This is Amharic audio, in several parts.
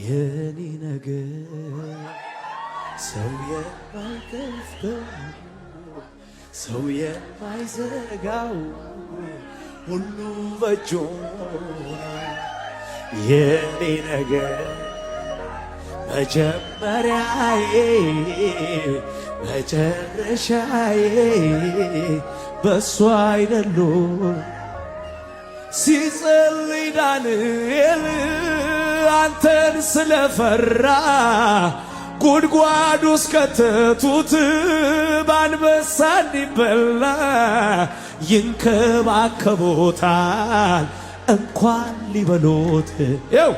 የኔ ነገር ሰው የማይከፍተው ሰው የማይዘጋው ሁሉ በእጁ የኔ ነገር መጀመሪያዬ መጨረሻዬ በሱ አይደሉ ሲጸልይ ዳንኤል አንተን ስለፈራ ጉድጓድ ውስጥ ከተቱት በአንበሳ እንዲበላ ይንከባከቦታል እንኳን ሊበሎት ይው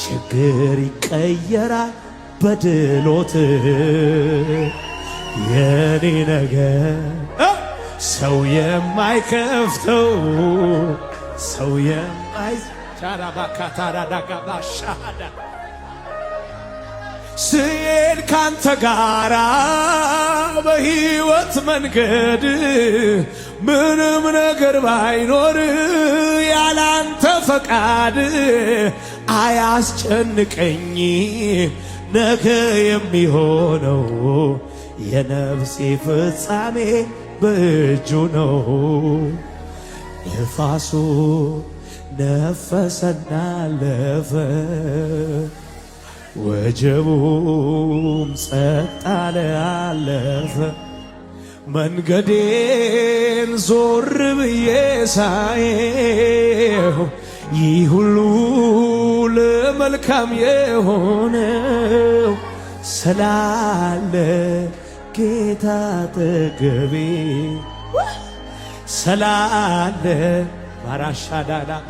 ችግር ይቀየራል በድሎት የኔ ነገር ሰው የማይከፍተው ሰው ቻራባካታራዳጋባሻዳ ስሄድ ካንተ ጋራ በሕይወት መንገድ ምንም ነገር ባይኖር ያላንተ ፈቃድ አያስጨንቀኝ ነገ የሚሆነው የነፍሴ ፍጻሜ በእጁ ነው። ነፋሱ ነፈሰና አለፈ ወጀቡም ጸጥ አለ አለፈ መንገዴን ዞር ብዬ ሳየው ይህ ሁሉ ለመልካም የሆነው ስላለ ጌታ አጠገቤ ስላለ ባራሻዳዳባ